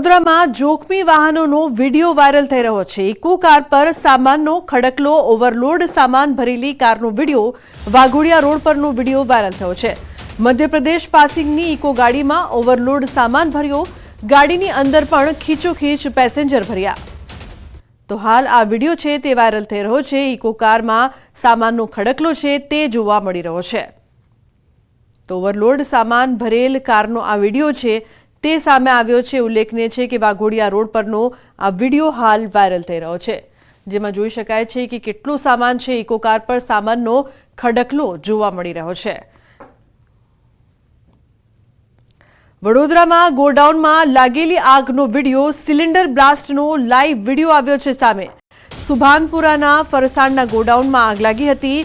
વડોદરામાં જોખમી વાહનોનો video viral થઈ રહ્યો છે। ઇકો કાર પર સામાનનો ખડકલો, ઓવરલોડ સામાન ભરેલી કારનો વિડીયો વાઘોડિયા રોડ પરનો વિડીયો વાયરલ થયો છે। મધ્યપ્રદેશ પાસિંગની ઇકો ગાડીમાં ઓવરલોડ સામાન ભર્યો, ગાડીની અંદર પણ ખીચોખીચ પેસેન્જર ભર્યા। તો હાલ આ વિડીયો છે તે વાયરલ થઈ રહ્યો છે। ઇકો કારમાં સામાનનો ખડકલો છે તે જોવા મળી રહ્યો છે। તો ઓવરલોડ સામાન ભરેલ કારનો આ વિડીયો છે તે સામે આવ્યો છે। ઉલ્લેખનીય છે કે વાઘોડિયા રોડ પરનો આ વિડીયો હાલ વાયરલ થઈ રહ્યો છે, જેમાં જોઈ શકાય છે કે કેટલો સામાન છે। ઇકો કાર પર સામાનનો ખડકલો જોવા મળી રહ્યો છે। વડોદરામાં ગોડાઉનમાં લાગેલી આગનો વિડીયો, સિલિન્ડર બ્લાસ્ટનો લાઈવ વિડીયો આવ્યો છે સામે। સુભાનપુરાના ફરસાણના ગોડાઉનમાં આગ લાગી હતી।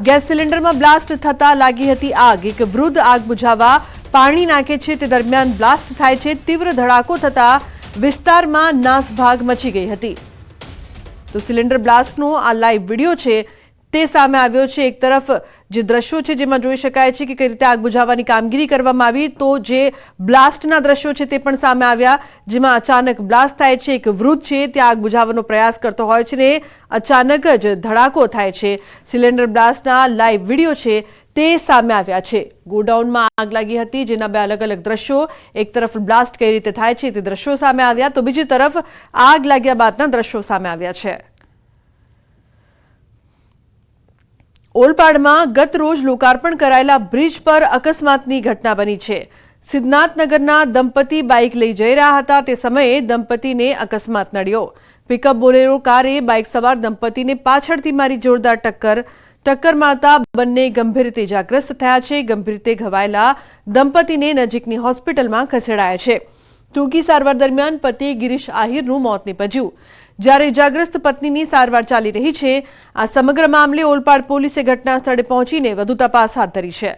ગેસ સિલિન્ડરમાં બ્લાસ્ટ થતા લાગી હતી આગ। એક વૃદ્ધ આગ બુઝાવવા પાણી નાખે છે તે દરમિયાન બ્લાસ્ટ થાય છે। તીવ્ર ધડાકો થતા વિસ્તારમાં નાસભાગ મચી ગઈ હતી। તો સિલિન્ડર બ્લાસ્ટનો આ લાઈવ વિડીયો છે તે સામે આવ્યો છે। એક તરફ જે દ્રશ્યો છે જેમાં જોઈ શકાય છે કે કઈ રીતે આગ બુઝાવવાની કામગીરી કરવામાં આવી, તો જે બ્લાસ્ટના દ્રશ્યો છે તે પણ સામે આવ્યા, જેમાં અચાનક બ્લાસ્ટ થાય છે। એક વૃદ્ધ છે તે આગ બુઝાવવાનો પ્રયાસ કરતો હોય છે ને અચાનક જ ધડાકો થાય છે। સિલિન્ડર બ્લાસ્ટના લાઈવ વિડીયો છે તે સામે આવ્યા છે। ગોડાઉનમાં આગ લાગી હતી, જેના બે અલગ અલગ દ્રશ્યો, એક તરફ બ્લાસ્ટ કઈ રીતે થાય છે તે દ્રશ્યો સામે આવ્યા, તો બીજી તરફ આગ લાગ્યા બાદના દ્રશ્યો સામે આવ્યા છે। ઓલપાડમાં ગત રોજ લોકાર્પણ કરાયેલા બ્રિજ પર અકસ્માતની ઘટના બની છે। સિદ્ધનાથનગરના દંપતી બાઇક લઈ જઈ રહ્યા હતા તે સમયે દંપતીને અકસ્માત નડ્યો। પિકઅપ બોલેરો કારે બાઇક સવાર દંપતીને પાછળથી મારી જોરદાર ટક્કર મારતા બંને ગંભીર રીતે ઇજાગ્રસ્ત થયા છે। ગંભીર રીતે ઘવાયેલા દંપતીને નજીકની હોસ્પિટલમાં ખસેડાયા છે। ટૂંકી સારવાર દરમિયાન પતિ ગિરીશ આહિરનું મોત નીપજ્યું, જ્યારે ઇજાગ્રસ્ત પત્નીની સારવાર ચાલી રહી છે। આ સમગ્ર મામલે ઓલપાડ પોલીસે ઘટના સ્થળે પહોંચીને વધુ તપાસ હાથ ધરી છે।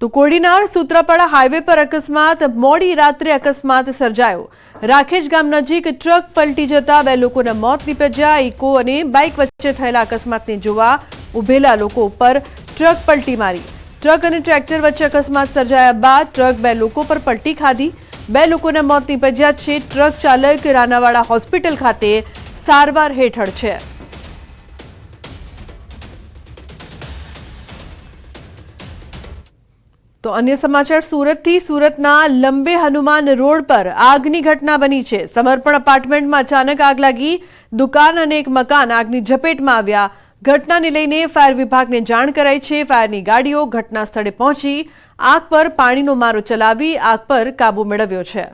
તો કોડીનાર સૂત્રાપાડા હાઈવે પર અકસ્માત, મોડી રાત્રે અકસ્માત સર્જાયો। રાખેજ ગામ નજીક ટ્રક પલટી જતા બે લોકોના મોત નીપજ્યા। ઇકો અને બાઇક વચ્ચે થયેલા અકસ્માતને જોવા ઉભેલા લોકો ઉપર ટ્રક પલટી મારી। ટ્રક અને ટ્રેક્ટર વચ્ચે અકસ્માત સર્જાયા બાદ ટ્રક બે લોકો પર પલટી ખાધી, બે લોકોના મોત નીપજ્યા છે। ટ્રક ચાલક રાનાવાડા હોસ્પિટલ ખાતે સારવાર હેઠળ છે। તો અન્ય સમાચાર સુરતથી। સુરતના લંબે હનુમાન રોડ પર આગની ઘટના બની છે। સમર્પણ એપાર્ટમેન્ટમાં અચાનક આગ લાગી, દુકાન અને એક મકાન આગની ઝપેટમાં આવ્યા। ઘટનાને લઈને ફાયર વિભાગને જાણ કરાઈ છે। ફાયરની ગાડીઓ ઘટના સ્થળે પહોંચી આગ પર પાણીનો મારો ચલાવી આગ પર કાબુ મેળવ્યો છે।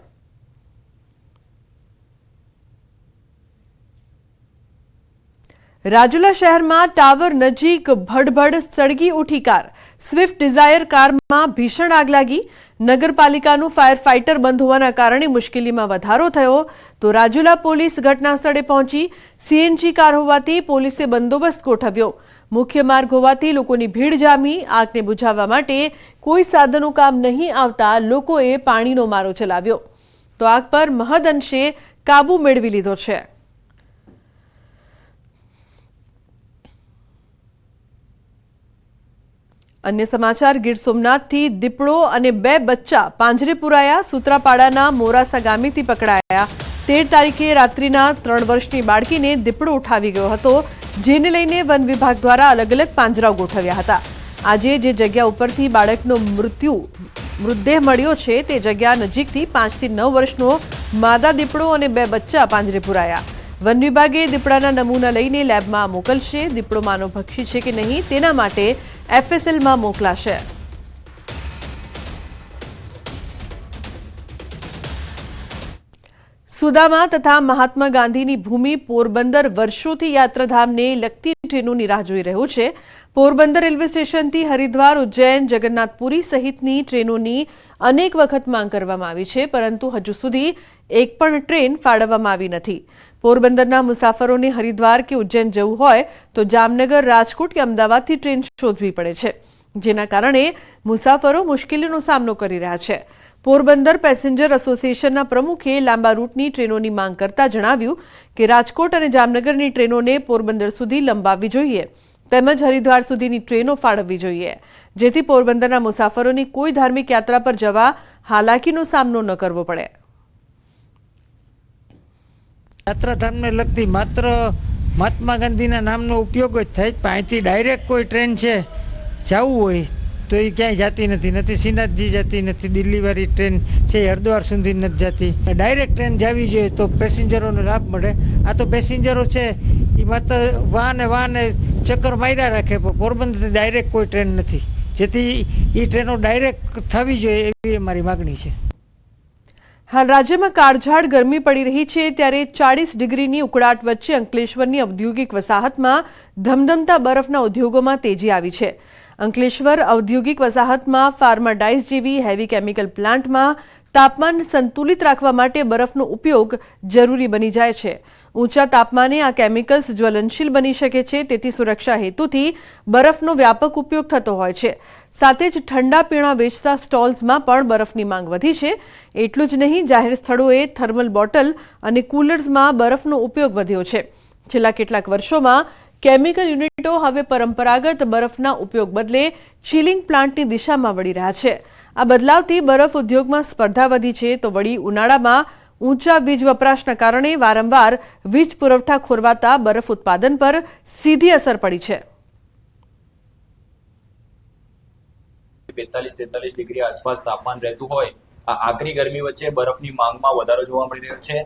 રાજુલા શહેરમાં ટાવર નજીક ભડભડ સળગી ઉઠી કાર। સ્વિફ્ટ ડિઝાયર કારમાં ભીષણ આગ લાગી। નગરપાલિકાનું ફાયર ફાઇટર બંધ હોવાના કારણે મુશ્કેલીમાં વધારો થયો। તો રાજુલા પોલીસ ઘટના સ્થળે પહોંચી। સીએનજી કાર હોવાથી પોલીસે બંદોબસ્ત ગોઠવ્યો। મુખ્ય માર્ગ હોવાથી લોકોની ભીડ જામી। આગને બુઝાવવા માટે કોઈ સાધનો કામ નહીં આવતા લોકોએ પાણીનો મારો ચલાવ્યો। તો આગ પર મહદઅંશે કાબુ મેળવી લીધો છે। અન્ય સમાચાર ગીર સોમનાથથી દીપડો અને બે બચ્ચા પાંજરે પુરાયા। સૂત્રાપાડાના મોરાસા ગામેથી પકડાયા। 13 તારીખે રાત્રિના 3 વર્ષની બાળકીને દીપડો ઉઠાવી ગયો હતો, જેને લઈને વન વિભાગ દ્વારા અલગ અલગ પાંજરાઓ ગોઠવ્યા હતા। આજે જે જગ્યા ઉપરથી બાળકનો મૃતદેહ મળ્યો છે તે જગ્યા નજીકથી 5 થી 9 વર્ષનો માદા દીપડો અને બે બચ્ચા પાંજરે પુરાયા। વન વિભાગે દીપડાના નમૂના લઈને લેબમાં મોકલશે। દીપડો માનવભક્ષી છે કે નહીં તેના માટે એફએસએલમાં મોકલાશે। સુદામા તથા મહાત્મા ગાંધીની ભૂમિ પોરબંદર વર્ષોથી યાત્રાધામને લગતી ટ્રેનોની રાહ જોઈ રહ્યું છે। પોરબંદર રેલવે સ્ટેશનથી હરિદ્વાર, ઉજ્જૈન, જગન્નાથપુરી સહિતની ટ્રેનોની અનેક વખત માંગ કરવામાં આવી છે, પરંતુ હજુ સુધી એક પણ ટ્રેન ફાળવવામાં આવી નથી। પોરબંદરના મુસાફરોને હરિદ્વાર કે ઉજ્જૈન જવું હોય તો જામનગર, રાજકોટ કે અમદાવાદથી ટ્રેન શોધવી પડે છે, જેના કારણે મુસાફરો મુશ્કેલીનો સામનો કરી રહ્યા છે। પોરબંદર પેસેન્જર એસોસિએશનના પ્રમુખે લાંબા રૂટની ટ્રેનોની માંગ કરતા જણાવ્યું કે રાજકોટ અને જામનગરની ટ્રેનોને પોરબંદર સુધી લંબાવવી જોઈએ, તેમજ હરિદ્વાર સુધીની ટ્રેનો ફાળવવી જોઈએ, જેથી પોરબંદરના મુસાફરોની કોઈ ધાર્મિક યાત્રા પર જવા હાલાકીનો સામનો ન કરવો પડે. યાત્રાધામને લગતી માત્ર મહાત્મા ગાંધીના નામનો ઉપયોગ જ થાય, પણ અહીંથી ડાયરેક્ટ કોઈ ટ્રેન છે જવું હોય તો એ ક્યાંય જતી નથી શ્રીનાથજી જતી નથી, દિલ્હીવાળી ટ્રેન છે એ હરિદ્વાર સુધી નથી જતી. ડાયરેક્ટ ટ્રેન જવી જોઈએ તો પેસેન્જરોને લાભ મળે. આ તો પેસેન્જરો છે એ માત્ર વાહને ચક્કર માર્યા રાખે, પણ પોરબંદરથી ડાયરેક્ટ કોઈ ટ્રેન નથી, જેથી એ ટ્રેનો ડાયરેક્ટ થવી જોઈએ એવી અમારી માગણી છે. હાલ રાજ્યમાં કાળઝાળ ગરમી પડી રહી છે, ત્યારે 40 ડિગ્રીની ઉકળાટ વચ્ચે અંકલેશ્વરની ઔદ્યોગિક વસાહતમાં ધમધમતા બરફના ઉદ્યોગોમાં તેજી આવી છે. અંકલેશ્વર ઔદ્યોગિક વસાહતમાં ફાર્મા ડાઇસ જેવી હેવી કેમિકલ પ્લાન્ટમાં તાપમાન સંતુલિત રાખવા માટે બરફનો ઉપયોગ જરૂરી બની જાય છે. ઊંચા તાપમાને આ કેમિકલ્સ જ્વલનશીલ બની શકે છે, તેથી સુરક્ષા હેતુથી બરફનો વ્યાપક ઉપયોગ થતો હોય છે. સાથે જ ઠંડા પીણા વેચતા સ્ટોલ્સમાં પણ બરફની માંગ વધી છે. એટલું જ નહીં, જાહેર સ્થળોએ થર્મલ બોટલ અને કુલર્સમાં બરફનો ઉપયોગ વધ્યો છે. છેલ્લા કેટલાક વર્ષોમાં કેમિકલ યુનિટો હવે પરંપરાગત બરફના ઉપયોગ બદલે ચિલિંગ પ્લાન્ટની દિશામાં વળી રહ્યા છે. આ બદલાવથી બરફ ઉદ્યોગમાં સ્પર્ધા વધી છે, તો વળી ઉનાળામાં ઊંચા વીજ વપરાશના કારણે વારંવાર વીજ પુરવઠા ખોરવાતા બરફ ઉત્પાદન પર સીધી અસર પડી છે. 42-43 ડિગ્રી આસપાસ તાપમાન રહેતું હોય, આ આકરી ગરમી વચ્ચે બરફની માંગમાં વધારો જોવા મળી રહ્યો છે.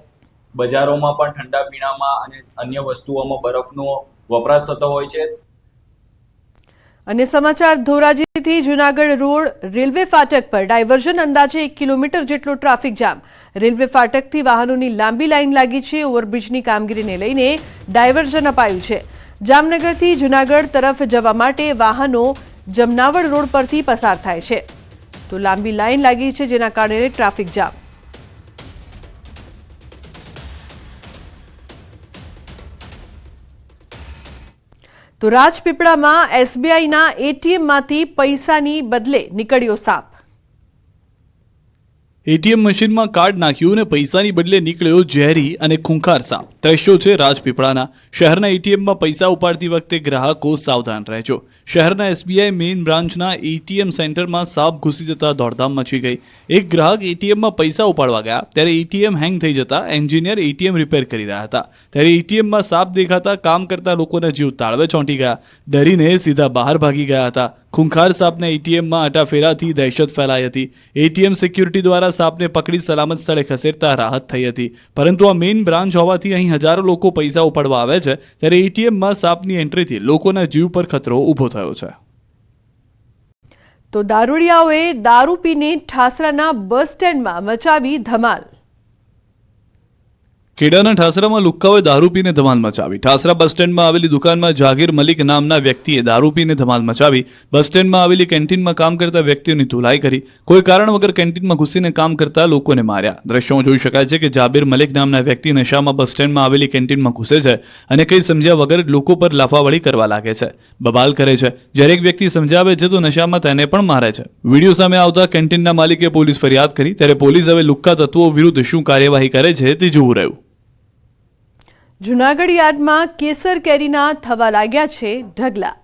બજારોમાં પણ ઠંડા પીણામાં અને અન્ય વસ્તુઓમાં બરફનો વપરાશ થતો હોય છે. અને સમાચાર ધોરાજીથી જૂનાગઢ રોડ રેલવે ફાટક પર ડાયવર્ઝન અંદાજે 1 કિલોમીટર જેટલો ટ્રાફિક જામ. રેલવે ફાટકથી વાહનોની લાંબી લાઈન લાગી છે. ઓવરબ્રિજની કામગીરીને લઈને ડાયવર્ઝન અપાયું છે. જામનગરથી જૂનાગઢ તરફ જવા માટે વાહનો જમનાવડ રોડ પરથી પસાર થાય છે, તો લાંબી લાઈન લાગી છે, જેના કારણે ટ્રાફિક જામ. તો રાજપીપળામાં એસબીઆઈના એટીએમમાંથી પૈસાની બદલે નીકળ્યો સાપ. એટીએમ મશીનમાં કાર્ડ નાખ્યું અને પૈસાની બદલે નીકળ્યો ઝેરી અને ખૂંખાર સાપ. દ્રશ્યો છે રાજપીપળાના. શહેરના એટીએમમાં પૈસા ઉપાડતી વખતે ગ્રાહકો સાવધાન રહેજો. શહેરના એસબીઆઈ મેઇન બ્રાન્ચના એટીએમ સેન્ટરમાં સાપ ઘૂસી જતા દોડધામ મચી ગઈ. એક ગ્રાહક એટીએમમાં પૈસા ઉપાડવા ગયા, ત્યારે એટીએમ હેંગ થઈ જતા એન્જિનિયર એટીએમ રિપેર કરી રહ્યા હતા, ત્યારે એટીએમમાં સાપ દેખાતા કામ કરતા લોકોના જીવ તાળવે ચોંટી ગયા. ડરીને સીધા બહાર ભાગી ગયા હતા. ખૂંખાર સાપને એટીએમમાં આટાફેરાથી દહેશત ફેલાઈ હતી. એટીએમ સિક્યુરિટી દ્વારા સાપને પકડી સલામત સ્થળે ખસેડતા રાહત થઈ હતી. પરંતુ આ મેઇન બ્રાન્ચ હોવાથી અહીં હજારો લોકો પૈસા ઉપાડવા આવે છે, ત્યારે એટીએમમાં સાપની એન્ટ્રીથી લોકોના જીવ પર ખતરો ઊભો થયો છે. તો દારૂડિયાઓએ દારૂ પીને ઠાસરાના બસ સ્ટેન્ડમાં મચાવી ધમાલ. ખેડાના ઠાસરામાં લુક્કાઓએ દારૂ પીને ધમાલ મચાવી. ઠાસરા બસ સ્ટેન્ડમાં આવેલી દુકાનમાં જાગીર મલિક નામના વ્યક્તિએ દારૂ પીને ધમાલ મચાવી. બસ સ્ટેન્ડમાં આવેલી કેન્ટીનમાં કામ કરતા વ્યક્તિઓની ધુલાઈ કરી. કોઈ કારણ વગર કેન્ટીનમાં ઘૂસીને કામ કરતા લોકોને માર્યા. દ્રશ્યોમાં જોઈ શકાય છે કે જાબીર મલિક નામના વ્યક્તિ નશામાં બસ સ્ટેન્ડમાં આવેલી કેન્ટીનમાં ઘૂસે છે અને કંઈ સમજ્યા વગર લોકો પર લાફાવળી કરવા લાગે છે, બબાલ કરે છે. જ્યારે એક વ્યક્તિ સમજાવે છે તો નશામાં તેને પણ મારે છે. વિડીયો સામે આવતા કેન્ટીનના માલિકે પોલીસ ફરિયાદ કરી, ત્યારે પોલીસ હવે લુક્કા તત્વો વિરુદ્ધ શું કાર્યવાહી કરે છે તે જોવું રહ્યું. જૂનાગઢ યાર્ડમાં કેસર કેરીના થવા લાગ્યા છે ઢગલા.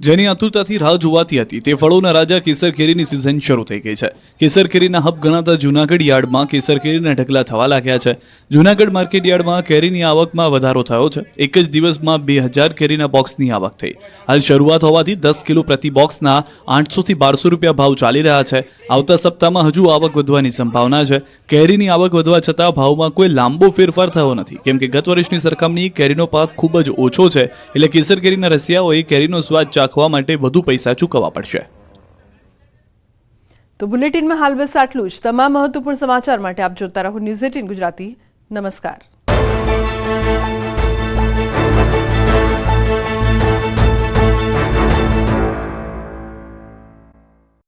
જેની આતુરતાથી રાહ જોવાતી હતી તે ફળોના રાજા કેસર કેરીની સિઝન શરૂ થઈ ગઈ છે. કેસર કેરીના હબ ગણાતા જૂનાગઢ યાર્ડમાં કેસર કેરીના ઢગલા થવા લાગ્યા છે. જૂનાગઢ માર્કેટ યાર્ડમાં કેરીની આવકમાં વધારો થયો છે. એક જ દિવસમાં 2000 કેરીના બોક્સની આવક થઈ. હાલ શરૂઆત હોવાથી 10 કિલો પ્રતિ બોક્સના 800 થી 1200 રૂપિયા ભાવ ચાલી રહ્યા છે. આવતા સપ્તાહમાં હજુ આવક વધવાની સંભાવના છે. કેરીની આવક વધવા છતાં ભાવમાં કોઈ લાંબો ફેરફાર થયો નથી, કેમ કે ગત વર્ષની સરખામણી કેરીનો પાક ખૂબ જ ઓછો છે, એટલે કેસર કેરીના રસિયાઓએ કેરીનો સ્વાદ ચાખવા માટે વધુ પૈસા ચૂકવવા પડશે. તો બુલેટિનમાં હાલ બસ આટલું જ. તમામ મહત્વપૂર્ણ સમાચાર માટે આપ જોતા રહો ન્યૂઝ 18 ગુજરાતી. નમસ્કાર.